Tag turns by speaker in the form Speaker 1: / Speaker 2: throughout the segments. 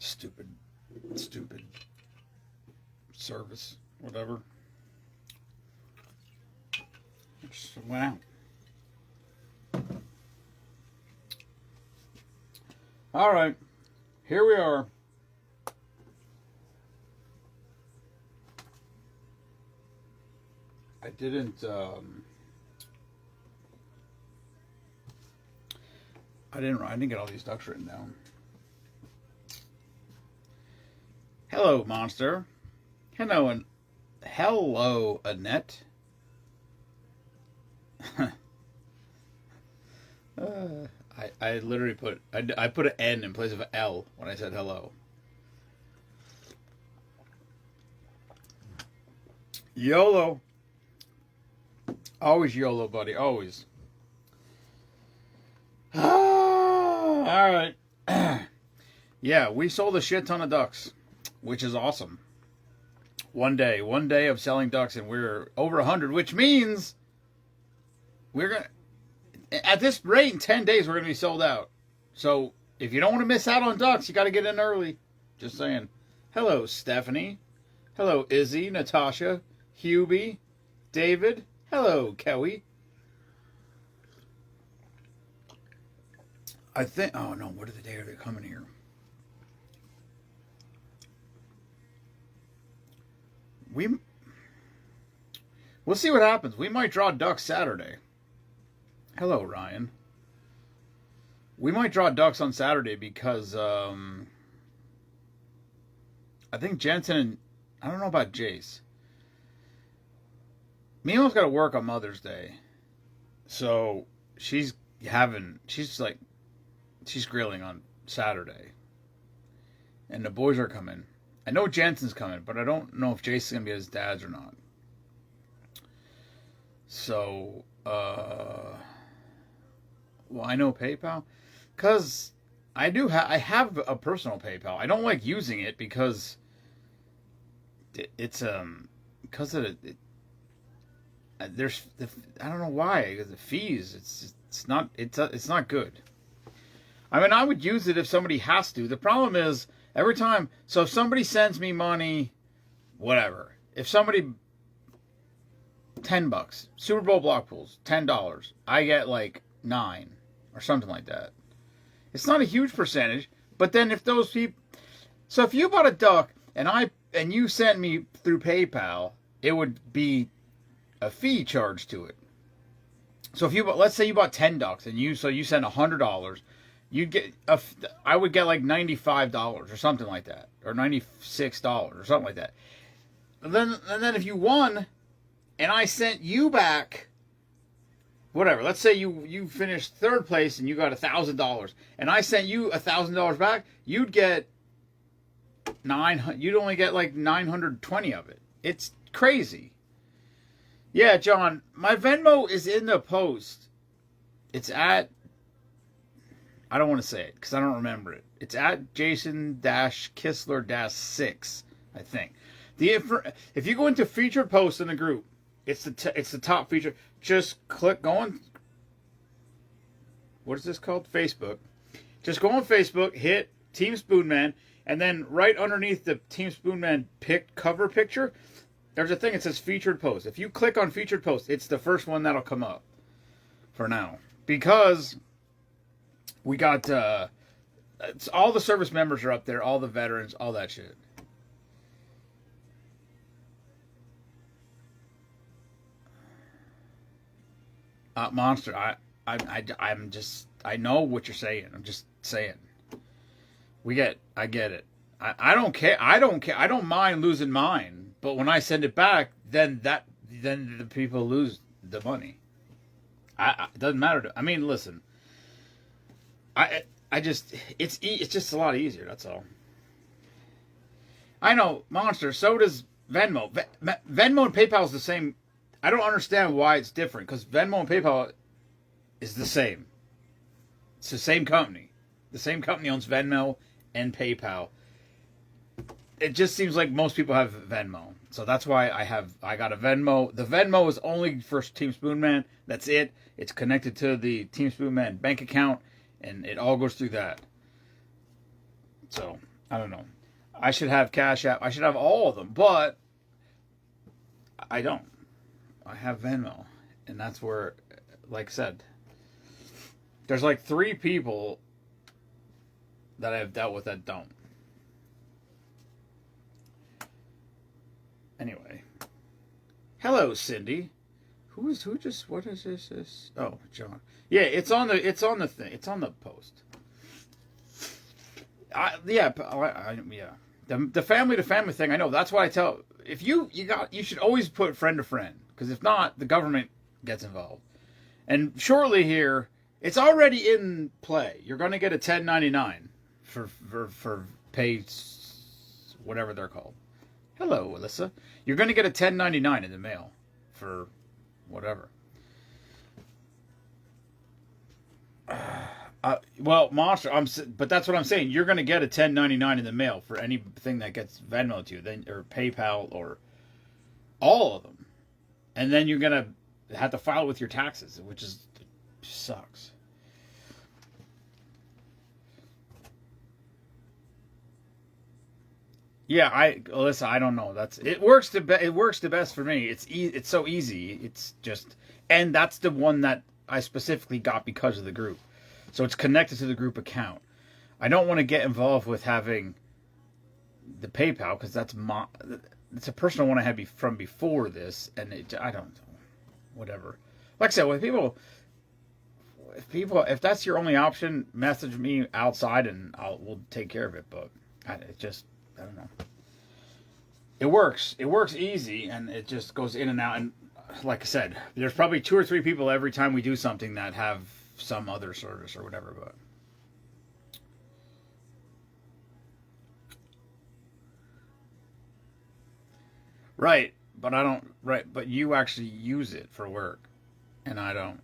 Speaker 1: Stupid, stupid service, whatever. Just went out. All right, here we are. I didn't. I didn't get all these ducks written down. Hello, monster. Hello, Annette. I literally I put an N in place of an L when I said hello. YOLO. Always YOLO, buddy. Always. All right. Yeah, we sold a shit ton of ducks, which is awesome. One day of selling ducks, and we're over 100, which means we're going to, at this rate, in 10 days, we're going to be sold out. So, if you don't want to miss out on ducks, you got to get in early. Just saying. Hello, Stephanie. Hello, Izzy, Natasha, Hubie, David. Hello, Kelly. I think, oh no, what are the day are they coming here? We'll see what happens. We might draw ducks Saturday. Hello, Ryan. We might draw ducks on Saturday because I think Jensen and I don't know about Jace. Milo's got to work on Mother's Day, so she's grilling on Saturday, and the boys are coming. I know Jensen's coming, but I don't know if Jason's gonna be at his dad's or not. So, well, I know PayPal, cause I have a personal PayPal. I don't like using it because it's because of it. There's I don't know why, because the fees. It's not good. I mean, I would use it if somebody has to. The problem is every time. So if somebody sends me money, whatever. If somebody $10 Super Bowl block pools, $10, I get like 9 or something like that. It's not a huge percentage, but then if those people, so if you bought a duck and you sent me through PayPal, it would be a fee charged to it. So if let's say you bought 10 ducks and you send $100, you'd get I would get like $95 or something like that, or $96 or something like that. And then if you won, and I sent you back, whatever. Let's say you finished third place and you got $1,000, and I sent you $1,000 back, you'd get You'd only get like 920 of it. It's crazy. Yeah, John, my Venmo is in the post. It's at, I don't want to say it because I don't remember it. It's at Jason-Kistler-6, I think. If you go into featured posts in the group, it's the top feature. Just go on. What is this called? Facebook. Just go on Facebook, hit Team Spoonman, and then right underneath the Team Spoonman cover picture, there's a thing that says featured post. If you click on featured post, it's the first one that'll come up for now. Because we got all the service members are up there, all the veterans, all that shit. Monster, I'm just, I know what you're saying. I'm just saying. I get it. I don't care. I don't mind losing mine. But when I send it back, then the people lose the money. It doesn't matter. I mean, listen. It's just a lot easier. That's all. I know, Monster. So does Venmo. Venmo and PayPal is the same. I don't understand why it's different, because Venmo and PayPal is the same. It's the same company. The same company owns Venmo and PayPal. It just seems like most people have Venmo. So that's why I got a Venmo. The Venmo is only for Team Spoonman. That's it. It's connected to the Team Spoonman bank account, and it all goes through that. So, I don't know. I should have Cash App. I should have all of them, but I don't. I have Venmo, and that's where, like I said, there's like 3 people that I've dealt with that don't. Anyway, hello, Cindy. Who just? What is this? Oh, John. Yeah, it's on the thing. It's on the post. Yeah. The family to family thing. I know. That's why I tell. If you should always put friend to friend, because if not, the government gets involved. And shortly here, it's already in play. You're going to get a 1099 for pay, whatever they're called. Hello, Alyssa. You're going to get a 1099 in the mail for whatever. Well, Monster, but that's what I'm saying. You're going to get a 1099 in the mail for anything that gets Venmo to you, then or PayPal or all of them, and then you're going to have to file with your taxes, which sucks. Yeah, Alyssa, I don't know. It works the best for me. It's so easy. It's just, and that's the one that I specifically got because of the group. So it's connected to the group account. I don't want to get involved with having the PayPal because it's a personal one I had from before this, and I don't know, whatever. Like I said, if that's your only option, message me outside and we'll take care of it. But I don't know. It works. It works easy, and it just goes in and out. And like I said, there's probably 2 or 3 people every time we do something that have some other service or whatever. But right, but I don't. Right, but you actually use it for work, and I don't.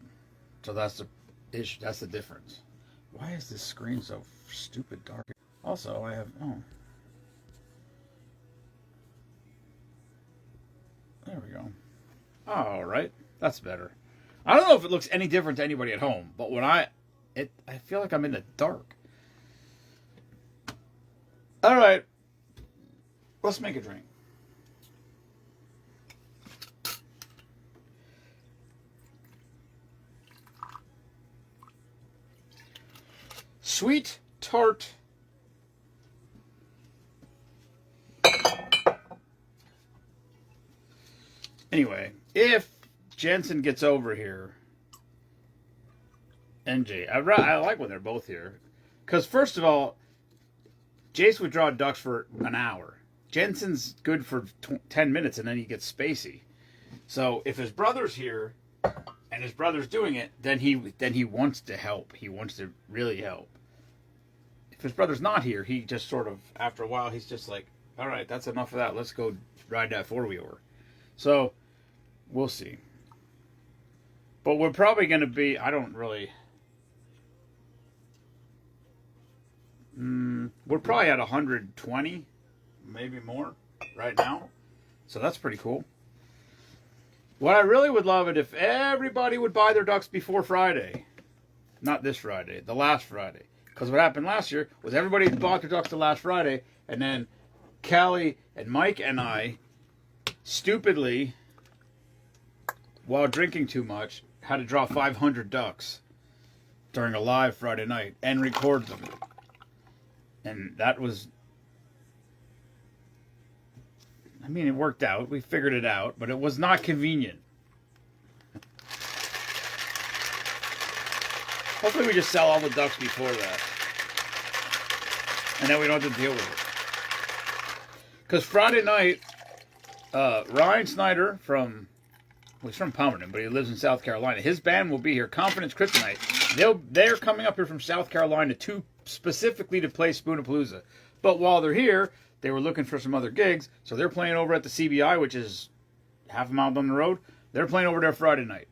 Speaker 1: So that's the issue. That's the difference. Why is this screen so stupid dark? Also, I have there we go. All right, that's better. I don't know if it looks any different to anybody at home, but when I feel like I'm in the dark. All right, let's make a drink. Sweet tart. Anyway, if Jensen gets over here, NJ, I like when they're both here. Because, first of all, Jace would draw ducks for an hour. Jensen's good for 10 minutes, and then he gets spacey. So, if his brother's here, and his brother's doing it, then he wants to help. He wants to really help. If his brother's not here, he just sort of, after a while, he's just like, all right, that's enough of that. Let's go ride that 4-wheeler. So, we'll see. But we're probably going to be, I don't really... we're probably at 120, maybe more, right now. So that's pretty cool. What I really would love it if everybody would buy their ducks before Friday. Not this Friday, the last Friday. Because what happened last year was everybody bought their ducks the last Friday, and then Callie and Mike and I stupidly, while drinking too much, had to draw 500 ducks during a live Friday night and record them. And that was, I mean, it worked out. We figured it out, but it was not convenient. Hopefully we just sell all the ducks before that. And then we don't have to deal with it. Because Friday night, Ryan Snyder he's from Palmerton, but he lives in South Carolina. His band will be here, Confidence Kryptonite. They're coming up here from South Carolina specifically to play Spoonapalooza. But while they're here, they were looking for some other gigs, so they're playing over at the CBI, which is half a mile down the road. They're playing over there Friday night.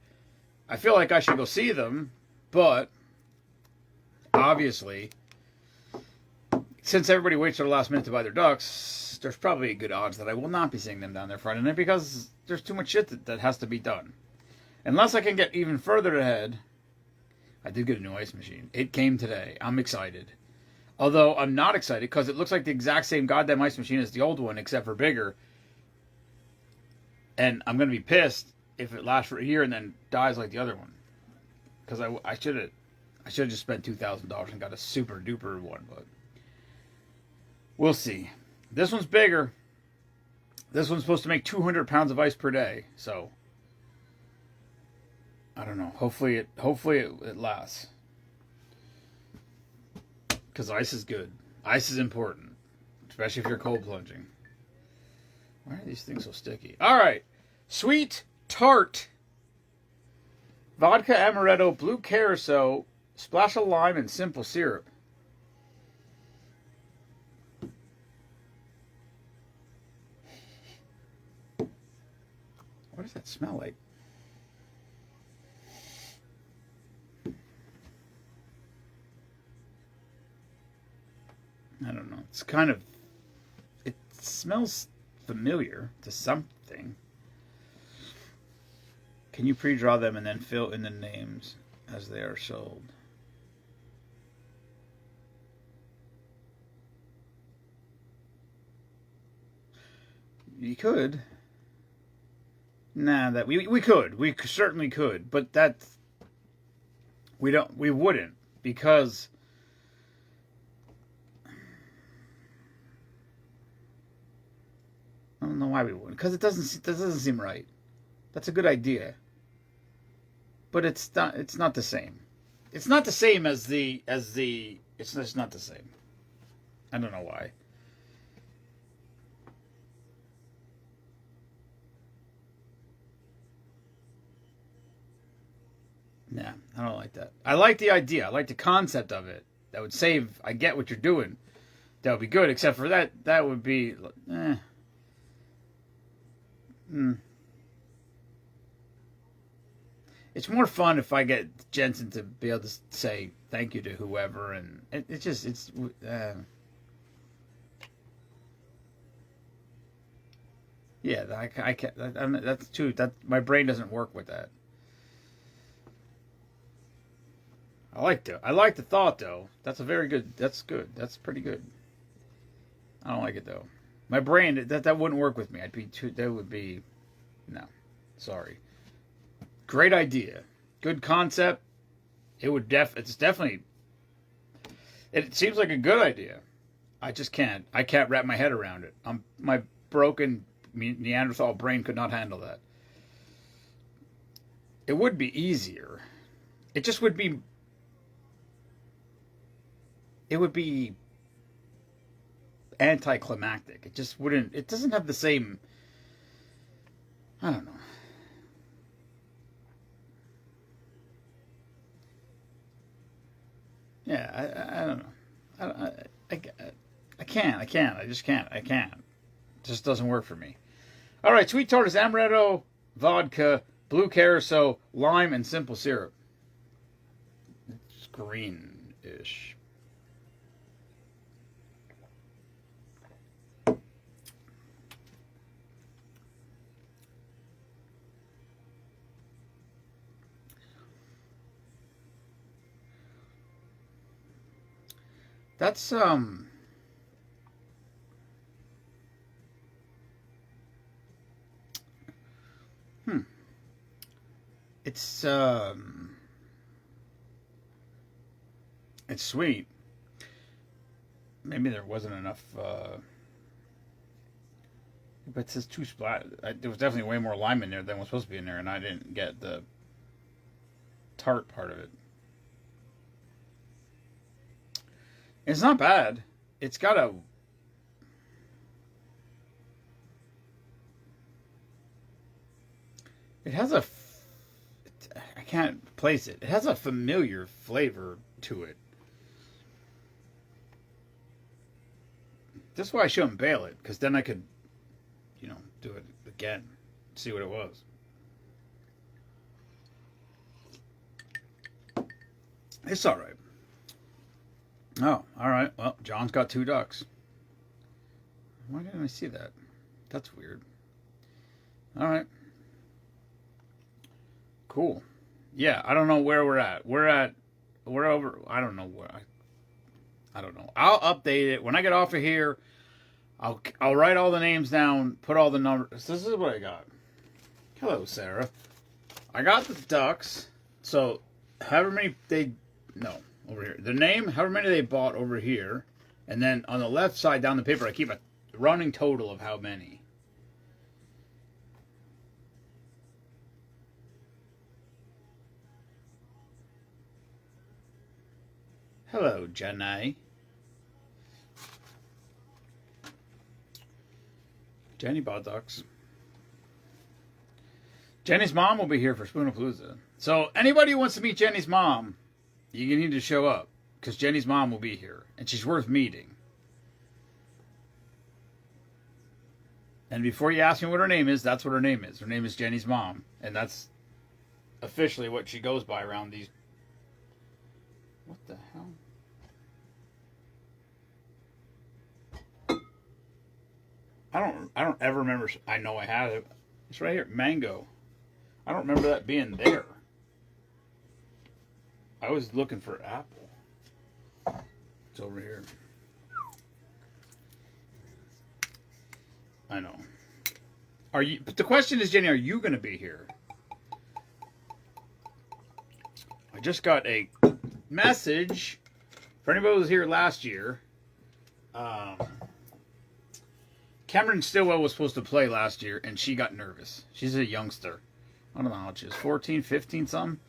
Speaker 1: I feel like I should go see them, but obviously, since everybody waits till the last minute to buy their ducks, there's probably good odds that I will not be seeing them down there Friday night because there's too much shit that has to be done. Unless I can get even further ahead. I did get a new ice machine. It came today. I'm excited. Although I'm not excited because it looks like the exact same goddamn ice machine as the old one, except for bigger. And I'm gonna be pissed if it lasts for a year and then dies like the other one. Because I should have just spent $2,000 and got a super duper one, but we'll see. This one's bigger. This one's supposed to make 200 pounds of ice per day, so I don't know. Hopefully it lasts. Because ice is good. Ice is important, especially if you're cold plunging. Why are these things so sticky? All right, sweet tart. Vodka amaretto, blue curacao, splash of lime, and simple syrup. What does that smell like? I don't know. It's kind of... It smells familiar to something. Can you pre-draw them and then fill in the names as they are sold? You could. Nah, that we could. We certainly could, but that's we wouldn't because I don't know why we wouldn't. Because it doesn't seem right. That's a good idea, but it's not the same. It's not the same as the it's just not the same. I don't know why. Yeah, I don't like that. I like the idea. I like the concept of it. That would save. I get what you're doing. That would be good. Except for that, that would be. It's more fun if I get Jensen to be able to say thank you to whoever, and it's just it's. Yeah, I can't. That's too. That my brain doesn't work with that. I like the thought though. That's a very good. That's good. That's pretty good. I don't like it though. My brain that wouldn't work with me. I'd be too. That would be. No, sorry. Great idea. Good concept. It would It's definitely. It seems like a good idea. I just can't. I can't wrap my head around it. My broken Neanderthal brain could not handle that. It would be easier. It just would be. It would be anticlimactic. It just wouldn't. It doesn't have the same. I don't know. Yeah, I don't know. I can't. I can't. I just can't. I can't. It just doesn't work for me. All right, sweet tart is amaretto, vodka, blue curacao, lime, and simple syrup. It's green-ish. That's hmm. It's it's sweet. Maybe there wasn't enough but it says two splat. There was definitely way more lime in there than was supposed to be in there, and I didn't get the tart part of it. It's not bad. It's got a. It has a. I can't place it. It has a familiar flavor to it. That's why I shouldn't bail it, because then I could, do it again, see what it was. It's all right. Oh, all right. Well, John's got 2 ducks. Why didn't I see that? That's weird. All right. Cool. Yeah, I don't know where we're at. We're over. I don't know where. I don't know. I'll update it when I get off of here. I'll write all the names down, put all the numbers. This is what I got. Hello, Sarah. I got the ducks. So, however many over here. The name, however many they bought over here. And then on the left side down the paper, I keep a running total of how many. Hello, Jenny. Jenny bought ducks. Jenny's mom will be here for Spoonapalooza. So anybody who wants to meet Jenny's mom, you need to show up. Because Jenny's mom will be here. And she's worth meeting. And before you ask me what her name is, that's what her name is. Her name is Jenny's mom. And that's officially what she goes by around these... What the hell? I don't ever remember... I know I had it. It's right here. Mango. I don't remember that being there. I was looking for apple. It's over here. I know. But the question is, Jenny, are you going to be here? I just got a message for anybody who was here last year. Cameron Stillwell was supposed to play last year, and she got nervous. She's a youngster. I don't know how she is, 14, 15 something.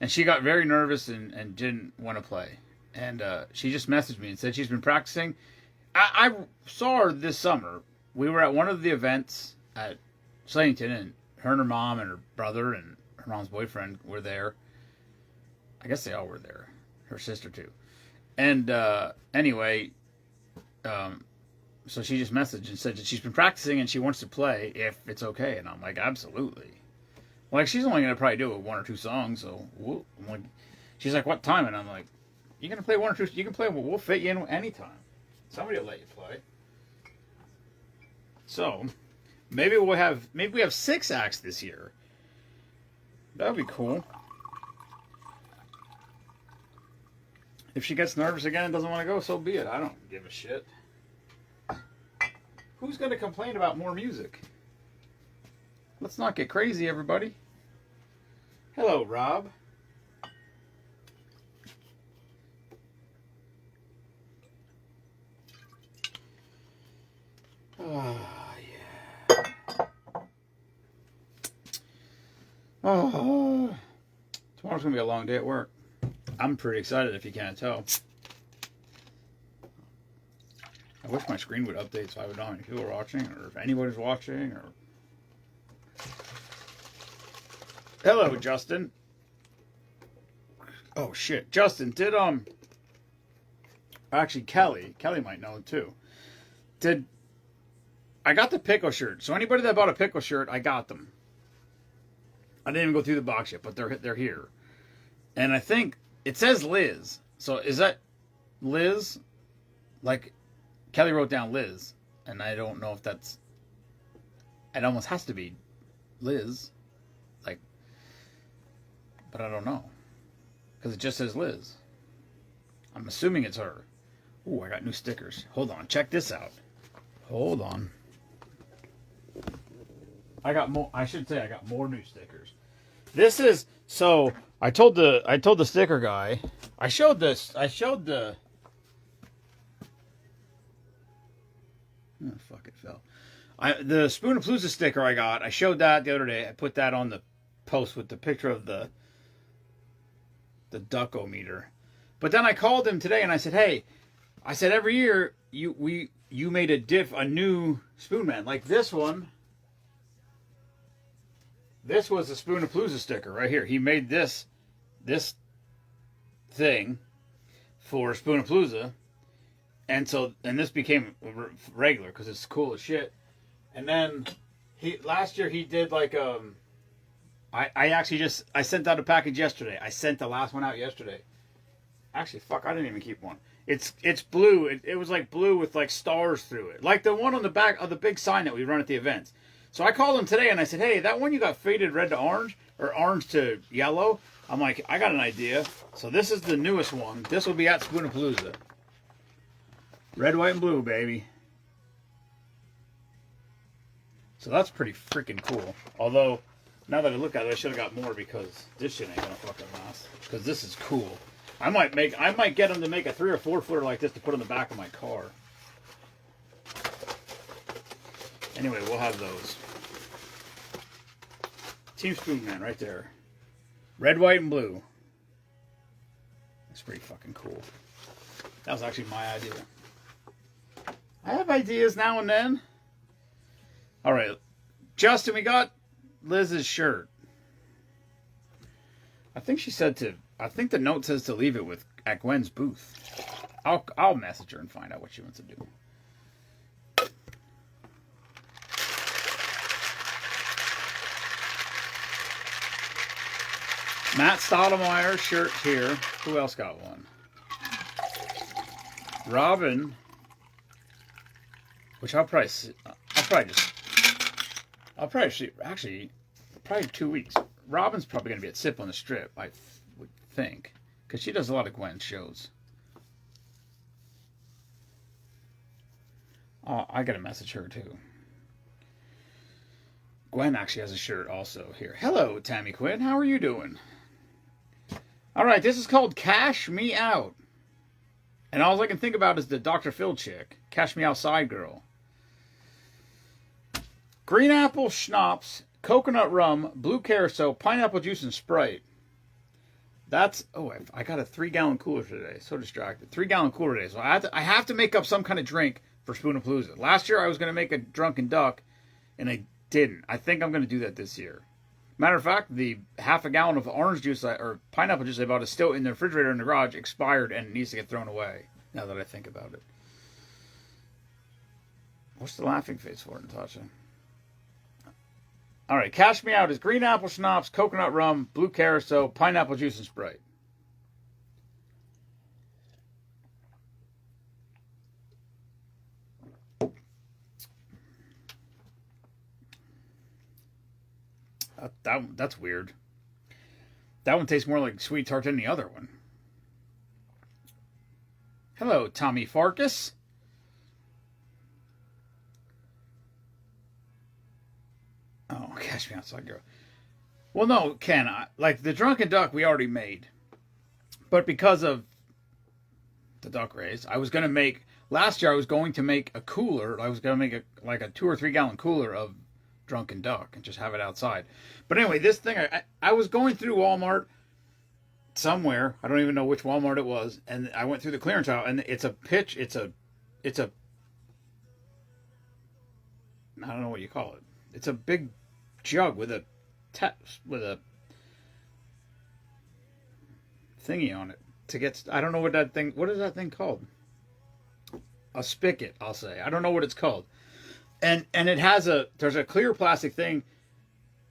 Speaker 1: And she got very nervous and didn't want to play. And she just messaged me and said she's been practicing. I saw her this summer. We were at one of the events at Slayington, and her and her mom and her brother and her mom's boyfriend were there. I guess they all were there. Her sister, too. And anyway, so she just messaged and said that she's been practicing and she wants to play if it's okay. And I'm like, absolutely. Like, she's only going to probably do one or two songs, so I'm like, she's like, what time? And I'm like, you're going to play one or two, you can play, we'll fit you in anytime. Somebody will let you play. So, maybe we have 6 acts this year. That would be cool. If she gets nervous again and doesn't want to go, so be it. I don't give a shit. Who's going to complain about more music? Let's not get crazy, everybody. Hello, Rob. Oh, yeah. Oh, tomorrow's going to be a long day at work. I'm pretty excited if you can't tell. I wish my screen would update so I would know how many people are watching or if anybody's watching or... Hello, Justin. Oh, shit. Justin, did, actually, Kelly might know, too. I got the pickle shirt. So anybody that bought a pickle shirt, I got them. I didn't even go through the box yet, but they're here. And I think it says Liz. So is that Liz? Like, Kelly wrote down Liz. And I don't know if that's... It almost has to be Liz. Like... But I don't know. Because it just says Liz. I'm assuming it's her. Ooh, I got new stickers. Hold on. Check this out. Hold on. I got more. I should say I got more new stickers. This is... So, I told the sticker guy... I showed the... Oh, fuck, it fell. The Spoonapalooza sticker I got, I showed that the other day. I put that on the post with the picture of the duckometer. But then I called him today and I said, hey, I said every year you made a new Spoonman. Like this one. This was the Spoonapalooza sticker right here. He made this thing for Spoonapalooza. And this became regular because it's cool as shit. And then last year he did like I sent out a package yesterday. I sent the last one out yesterday. Actually, fuck, I didn't even keep one. It's blue. It was like blue with like stars through it. Like the one on the back of the big sign that we run at the events. So I called him today and I said, hey, that one you got faded red to orange or orange to yellow. I'm like, I got an idea. So this is the newest one. This will be at Spoonapalooza. Red, white, and blue, baby. So that's pretty freaking cool. Although, now that I look at it, I should have got more because this shit ain't gonna fucking last. Because this is cool. I might get them to make a 3 or 4 footer like this to put on the back of my car. Anyway, we'll have those. Team Spoon Man right there. Red, white, and blue. That's pretty fucking cool. That was actually my idea. I have ideas now and then. All right, Justin, we got Liz's shirt. I think she said to. I think the note says to leave it at Gwen's booth. I'll message her and find out what she wants to do. Matt Stottlemyre shirt here. Who else got one? Robin, which I'll probably see, actually, probably 2 weeks. Robin's probably going to be at Sip on the Strip, I would think, because she does a lot of Gwen shows. Oh, I got to message her too. Gwen actually has a shirt also here. Hello, Tammy Quinn. How are you doing? All right, this is called Cash Me Out. And all I can think about is the Dr. Phil chick. Cash Me Outside girl. Green apple schnapps, coconut rum, blue carousel, pineapple juice, and Sprite. That's... Oh, I got a 3-gallon cooler today. So distracted. 3-gallon cooler today. So I have to make up some kind of drink for Spoonapalooza. Last year I was going to make a drunken duck, and I didn't. I think I'm going to do that this year. Matter of fact, the half a gallon of orange juice or pineapple juice I bought is still in the refrigerator in the garage, expired, and it needs to get thrown away. Now that I think about it. What's the laughing face for, Natasha? All right, Cash Me Out is green apple schnapps, coconut rum, blue carousel, pineapple juice, and Sprite. That's weird. That one tastes more like sweet tart than the other one. Hello, Tommy Farkas. Oh, Cash Me Outside girl. Well, no, Ken. Like the drunken duck we already made. But because of the duck race, I was going to make... Last year I was going to make a cooler. I was going to make a 2 or 3 gallon cooler of drunken duck and just have it outside. But anyway, this thing, I was going through Walmart somewhere. I don't even know which Walmart it was. And I went through the clearance aisle, and it's a I don't know what you call it. It's a big jug with a thingy on it to get. I don't know what that thing. What is that thing called? A spigot, I'll say. I don't know what it's called. And it has there's a clear plastic thing.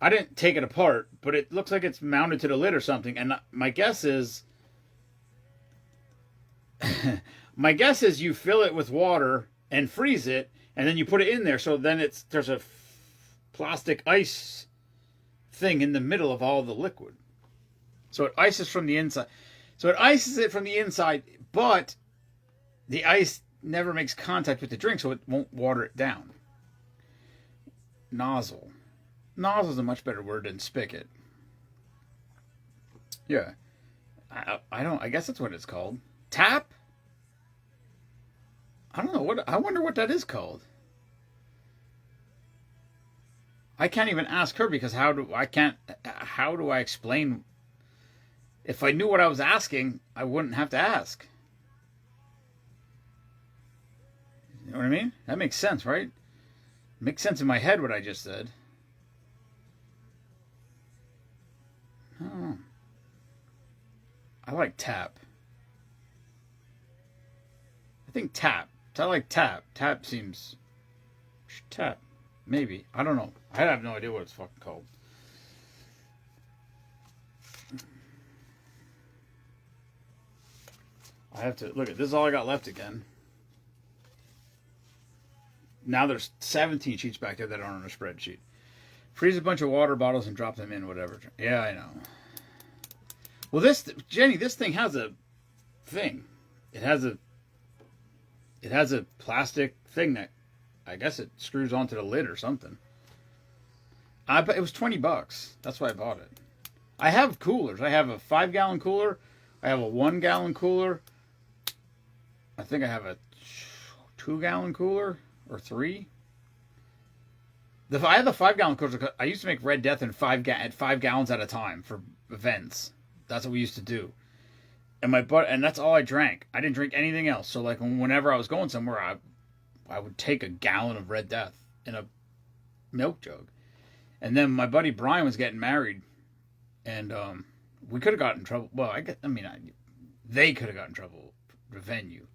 Speaker 1: I didn't take it apart, but it looks like it's mounted to the lid or something. And my guess is you fill it with water and freeze it, and then you put it in there. So then there's a plastic ice thing in the middle of all the liquid. So it ices from the inside. So it ices it from the inside, but the ice never makes contact with the drink, so it won't water it down. Nozzle. Nozzle is a much better word than spigot. Yeah. I guess that's what it's called. Tap? I don't know. I wonder what that is called. I can't even ask her because how do I explain? If I knew what I was asking, I wouldn't have to ask. You know what I mean? That makes sense, right? Makes sense in my head what I just said. Oh. I like tap. I think tap. I like tap. Tap seems... Tap. Maybe. I don't know. I have no idea what it's fucking called. I have to... Look, this is all I got left again. Now there's 17 sheets back there that aren't on a spreadsheet. Freeze a bunch of water bottles and drop them in, whatever. Yeah, I know. Well, Jenny, this thing has a thing. It has a It has a plastic thing that I guess it screws onto the lid or something. It was $20. That's why I bought it. I have coolers. I have a 5-gallon cooler. I have a 1-gallon cooler. I think I have a 2-gallon cooler or 3. I had the 5-gallon cooler because I used to make Red Death in 5 gallons at a time for events. That's what we used to do. And and that's all I drank. I didn't drink anything else. So like whenever I was going somewhere, I would take a gallon of Red Death in a milk jug. And then my buddy Brian was getting married, and we could have gotten in trouble. Well, they could have gotten in trouble. The venue.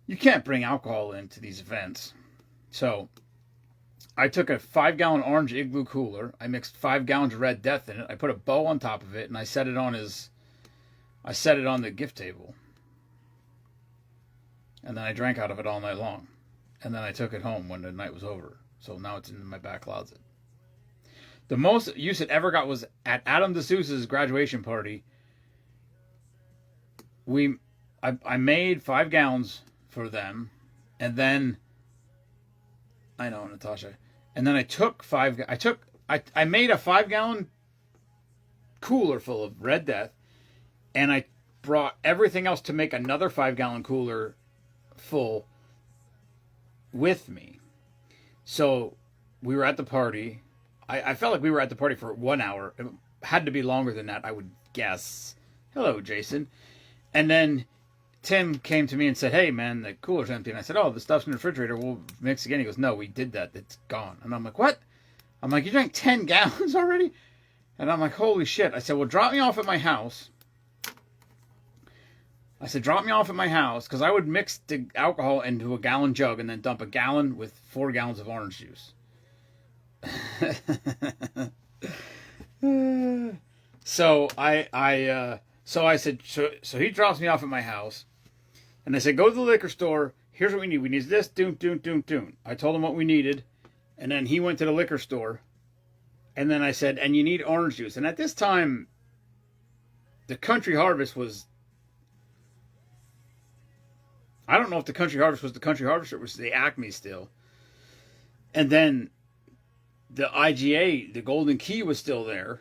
Speaker 1: You can't bring alcohol into these events. So I took a 5-gallon orange Igloo cooler. I mixed 5 gallons of Red Death in it. I put a bow on top of it, and I set it on the gift table. And then I drank out of it all night long. And then I took it home when the night was over. So now it's in my back closet. The most use it ever got was at Adam DeSouza's graduation party. I made 5 gallons for them, and then I know, Natasha. And then I made a 5-gallon cooler full of Red Death, and I brought everything else to make another 5-gallon cooler full with me. So we were at the party. I felt like we were at the party for 1 hour. It had to be longer than that, I would guess. Hello, Jason. And then Tim came to me and said, hey, man, the cooler's empty. And I said, oh, the stuff's in the refrigerator. We'll mix again. He goes, no, we did that. It's gone. And I'm like, what? I'm like, you drank 10 gallons already? And I'm like, holy shit. I said, well, drop me off at my house. Because I would mix the alcohol into a gallon jug and then dump a gallon with 4 gallons of orange juice. So I said, so he drops me off at my house, and I said, go to the liquor store. Here's what we need. We need this, doon. I told him what we needed, and then he went to the liquor store, and then I said, and you need orange juice. And at this time, the Country Harvest was, I don't know if the Country Harvest was the Country Harvest or it was the Acme still. And then the IGA, the Golden Key, was still there,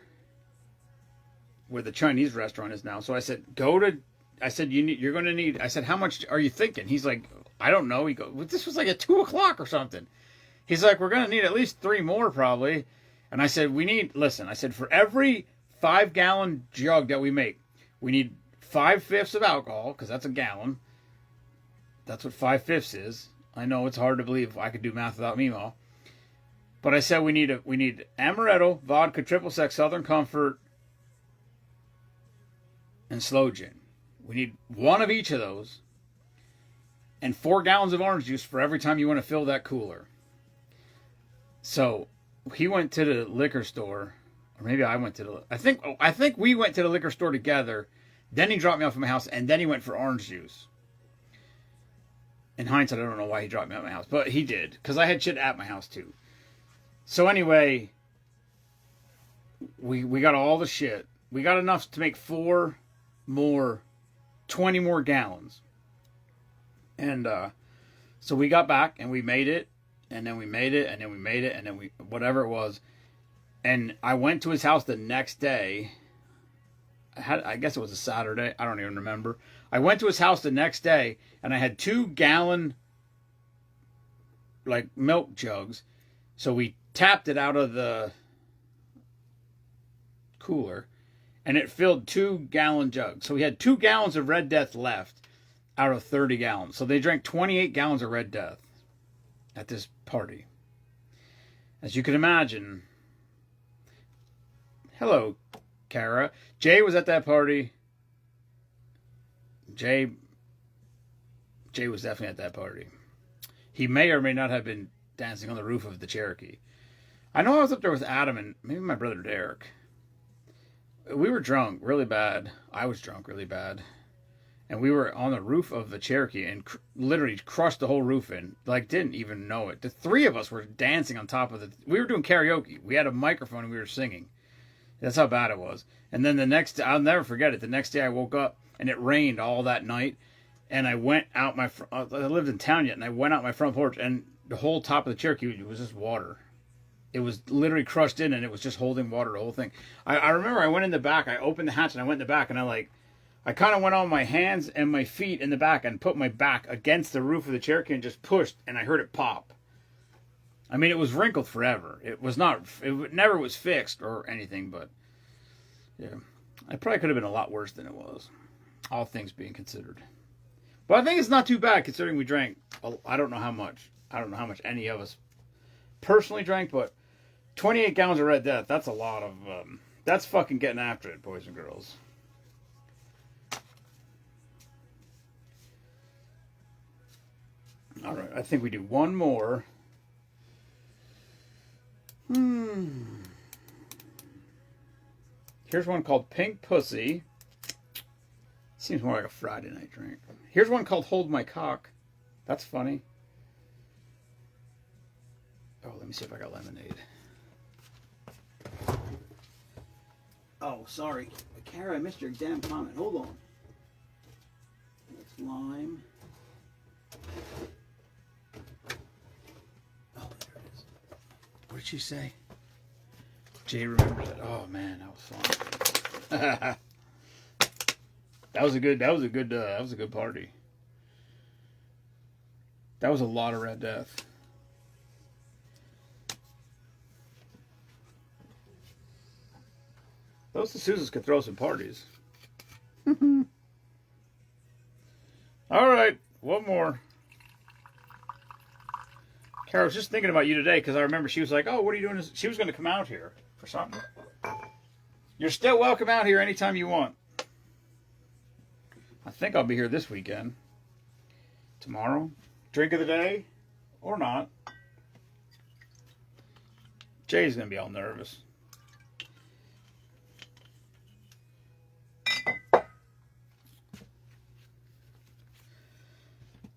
Speaker 1: where the Chinese restaurant is now. So I said, you're going to need, I said, how much are you thinking? He's like, I don't know. He goes, well, this was like at 2 o'clock or something. He's like, we're going to need at least 3 more probably. And I said, I said, for every 5-gallon jug that we make, we need 5/5 of alcohol, because that's a gallon. That's what 5/5 is. I know it's hard to believe I could do math without Meemaw. But I said we need amaretto, vodka, triple sec, Southern Comfort, and slow gin. We need 1 of each of those, and 4 gallons of orange juice for every time you want to fill that cooler. So he went to the liquor store, or maybe I went to the. I think we went to the liquor store together. Then he dropped me off at my house, and then he went for orange juice. In hindsight, I don't know why he dropped me at my house, but he did, because I had shit at my house too. So anyway, we got all the shit. We got enough to make 20 more gallons. And so we got back and we made it, and then we made it, and then we made it, and then whatever it was. And I went to his house the next day. I guess it was a Saturday. I don't even remember. I went to his house the next day, and I had 2-gallon milk jugs. So we tapped it out of the cooler, and it filled 2-gallon jugs. So we had 2 gallons of Red Death left out of 30 gallons. So they drank 28 gallons of Red Death at this party. As you can imagine. Hello, Kara. Jay was at that party. Jay was definitely at that party. He may or may not have been dancing on the roof of the Cherokee. I know I was up there with Adam and maybe my brother Derek. We were drunk really bad. I was drunk really bad. And we were on the roof of the Cherokee and literally crushed the whole roof in. Didn't even know it. The 3 of us were dancing on top of the. We were doing karaoke. We had a microphone and we were singing. That's how bad it was. And then the next day, I'll never forget it. The next day I woke up and it rained all that night. And I went out I lived in town yet, and I went out my front porch, and the whole top of the Cherokee was just water. It was literally crushed in, and it was just holding water, the whole thing. I remember I went in the back, I opened the hatch, and I went in the back, and I kind of went on my hands and my feet in the back and put my back against the roof of the Cherokee and just pushed, and I heard it pop. I mean, it was wrinkled forever. It never was fixed or anything, but yeah, it probably could have been a lot worse than it was, all things being considered. But I think it's not too bad considering we drank. I don't know how much. I don't know how much any of us personally drank, but 28 gallons of Red Death. That's a lot of. That's fucking getting after it, boys and girls. All right, I think we do one more. Here's one called Pink Pussy. Seems more like a Friday night drink. Here's one called Hold My Cock. That's funny. Oh, let me see if I got lemonade. Oh, sorry. Kara, I missed your damn comment. Hold on. It's lime. Oh, there it is. What did she say? Jay remembers it. Oh man, that was fun. That was a good party. That was a lot of Red Death. Those D'Souza's could throw some parties. All right, one more. Kara, I was just thinking about you today because I remember she was like, "Oh, what are you doing?" She was going to come out here for something. You're still welcome out here anytime you want. I think I'll be here this weekend. Tomorrow. Drink of the day or not. Jay's going to be all nervous.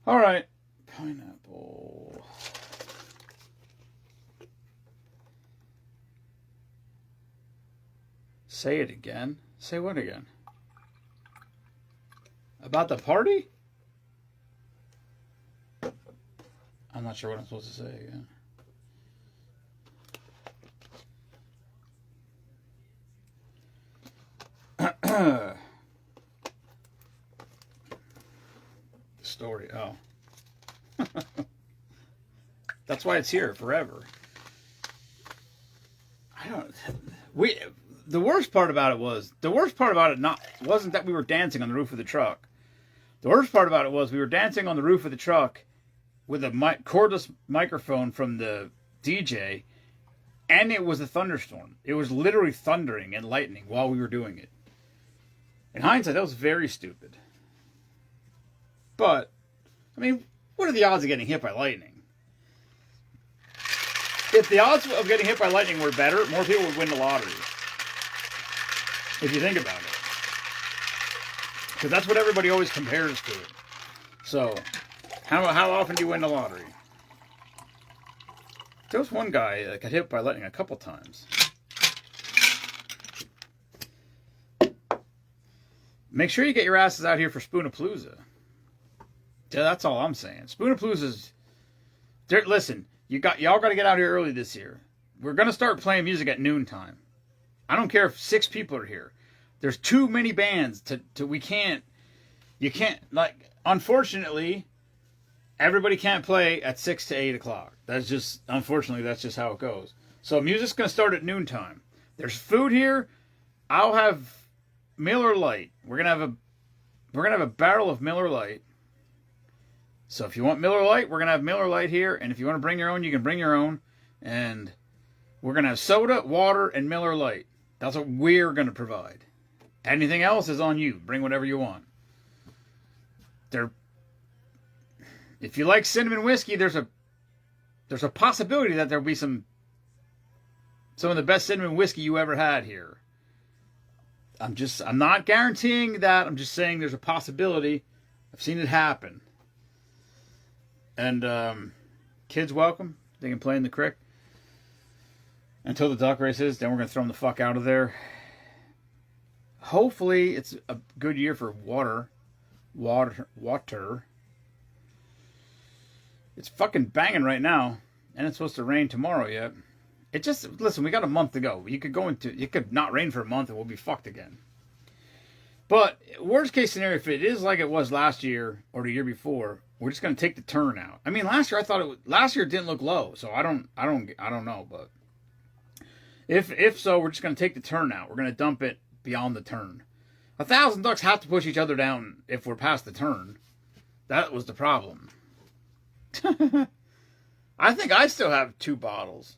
Speaker 1: All right. Pineapple. Say it again. Say what again? About the party? I'm not sure what I'm supposed to say again. The story. Oh. That's why it's here forever. The worst part about it wasn't that we were dancing on the roof of the truck. The worst part about it was we were dancing on the roof of the truck with a cordless microphone from the DJ, and it was a thunderstorm. It was literally thundering and lightning while we were doing it. In hindsight, that was very stupid. But, I mean, what are the odds of getting hit by lightning? If the odds of getting hit by lightning were better, more people would win the lottery. If you think about it. Because that's what everybody always compares to it. So, how often do you win the lottery? There was one guy that got hit by lightning a couple times. Make sure you get your asses out here for Spoonapalooza. Yeah, that's all I'm saying. Spoonapalooza's... Listen, y'all got to get out here early this year. We're going to start playing music at noontime. I don't care if 6 people are here. There's too many bands you can't, unfortunately, everybody can't play at 6 to 8 o'clock. Unfortunately, that's just how it goes. So music's going to start at noontime. There's food here. I'll have Miller Lite. We're going to have a barrel of Miller Lite. So if you want Miller Lite, we're going to have Miller Lite here. And if you want to bring your own, you can bring your own. And we're going to have soda, water, and Miller Lite. That's what we're going to provide. Anything else is on you. Bring whatever you want. If you like cinnamon whiskey, there's a possibility that there'll be some of the best cinnamon whiskey you ever had here. I'm not guaranteeing that. I'm just saying there's a possibility. I've seen it happen. And kids welcome. They can play in the creek until the duck race is. Then we're going to throw them the fuck out of there. Hopefully it's a good year for water water. It's fucking banging right now, and it's supposed to rain tomorrow yet. It just, listen, we got a month to go. It could not rain for a month and we'll be fucked again. But worst case scenario, if it is like it was last year or the year before, we're just gonna take the turn out. I mean, last year last year it didn't look low, so I don't know, but if so, we're just gonna take the turn out. We're gonna dump it beyond the turn. 1,000 ducks have to push each other down if we're past the turn. That was the problem. I think I still have 2 bottles.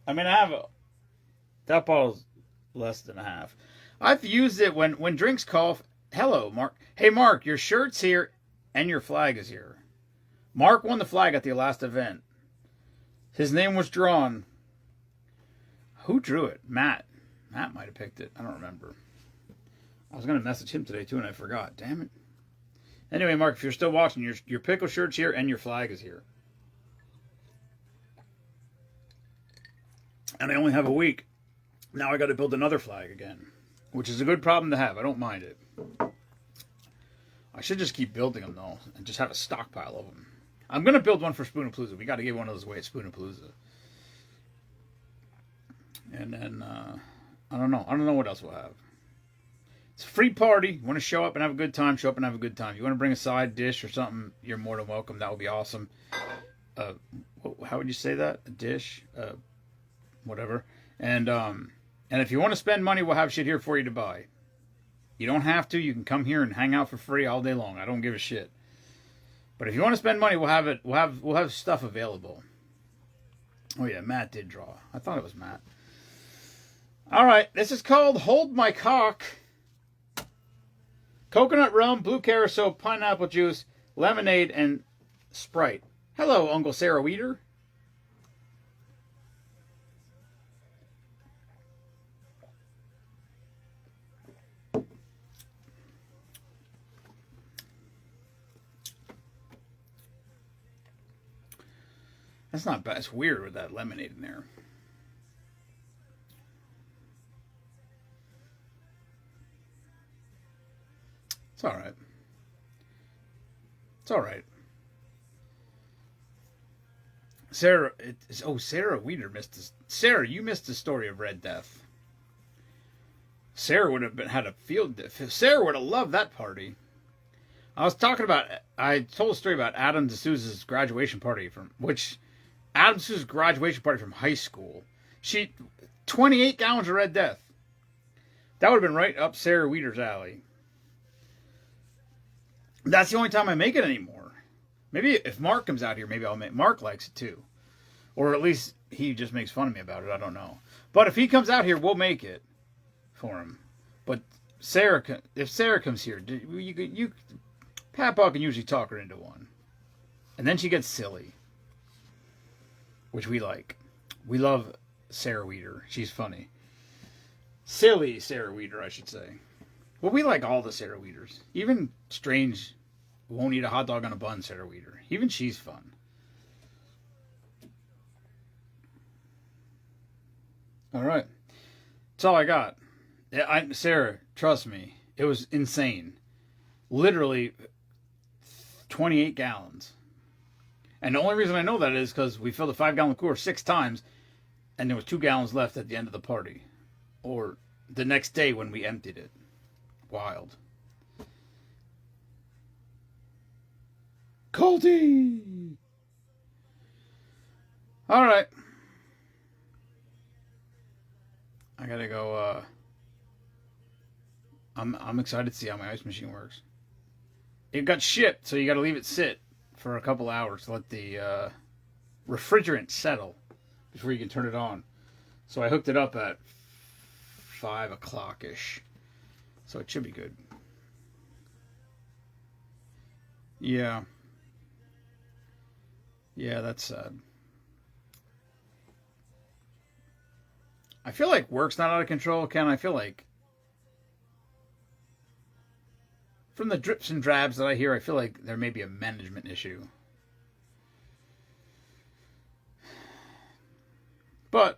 Speaker 1: I mean, that bottle's less than a half. I've used it when drinks call. Hello, Mark. Hey, Mark, your shirt's here and your flag is here. Mark won the flag at the last event. His name was drawn. Who drew it? Matt. Matt might have picked it. I don't remember. I was going to message him today, too, and I forgot. Damn it. Anyway, Mark, if you're still watching, your pickle shirt's here and your flag is here. And I only have a week. Now I got to build another flag again, which is a good problem to have. I don't mind it. I should just keep building them, though, and just have a stockpile of them. I'm going to build one for Spoonapalooza. We got to give one of those away at Spoonapalooza. And then, I don't know. I don't know what else we'll have. It's a free party. You want to show up and have a good time, show up and have a good time. You want to bring a side dish or something, you're more than welcome. That would be awesome. How would you say that? A dish? Whatever. And if you want to spend money, we'll have shit here for you to buy. You don't have to. You can come here and hang out for free all day long. I don't give a shit. But if you want to spend money, we'll have it. We'll have stuff available. Oh yeah, Matt did draw. I thought it was Matt. All right, this is called Hold My Cock. Coconut rum, blue carousel, pineapple juice, lemonade, and Sprite. Hello, Uncle Sarah Weeder. That's not bad. It's weird with that lemonade in there. It's all right. It's all right. Sarah, Sarah Weeder missed this. Sarah, you missed the story of Red Death. Sarah would have had a field. Sarah would have loved that party. I told a story about Adam D'Souza's graduation party Adam D'Souza's graduation party from high school. 28 gallons of Red Death. That would have been right up Sarah Weeder's alley. That's the only time I make it anymore. Maybe if Mark comes out here, maybe I'll make. Mark likes it too. Or at least he just makes fun of me about it. I don't know. But if he comes out here, we'll make it for him. But if Sarah comes here, Papa can usually talk her into one. And then she gets silly. Which we like. We love Sarah Weeder. She's funny. Silly Sarah Weeder, I should say. Well, we like all the Sarah Weeders. Even strange, won't eat a hot dog on a bun Sarah Weeder. Even she's fun. All right. That's all I got. Sarah, trust me. It was insane. Literally 28 gallons. And the only reason I know that is because we filled a 5-gallon cooler 6 times, and there was 2 gallons left at the end of the party. Or the next day when we emptied it. Wild. Colty! Alright. I gotta go, I'm excited to see how my ice machine works. It got shipped, so you gotta leave it sit for a couple hours to let the refrigerant settle before you can turn it on. So I hooked it up at 5 o'clock-ish. So it should be good. Yeah. Yeah, that's sad. I feel like work's not out of control, Ken. I feel like from the drips and drabs that I hear, I feel like there may be a management issue. But,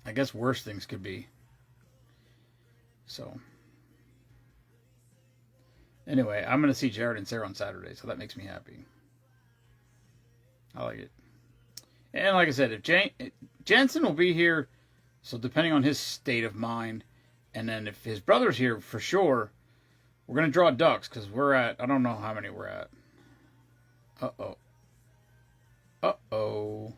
Speaker 1: I guess worse things could be. So, anyway, I'm going to see Jared and Sarah on Saturday, so that makes me happy. I like it. And like I said, if Jensen will be here, so depending on his state of mind, and then if his brother's here for sure, we're going to draw ducks because we're at, I don't know how many we're at. Uh-oh. Uh-oh.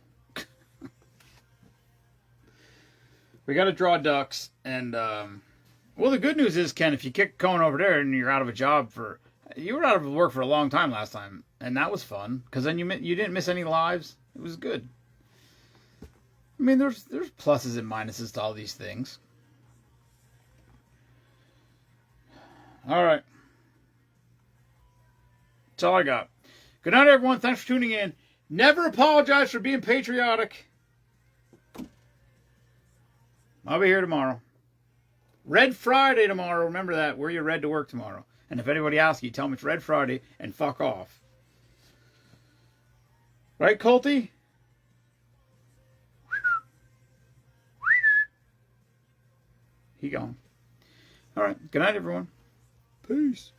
Speaker 1: We got to draw ducks, and, well, the good news is, Ken, if you kick Cohen over there and you're out of a job you were out of work for a long time last time, and that was fun, because then you didn't miss any lives. It was good. I mean, there's pluses and minuses to all these things. All right. That's all I got. Good night, everyone. Thanks for tuning in. Never apologize for being patriotic. I'll be here tomorrow. Red Friday tomorrow. Remember that. Wear your red to work tomorrow. And if anybody asks you, tell them it's Red Friday and fuck off. Right, Colty? He gone. All right. Good night, everyone. Peace.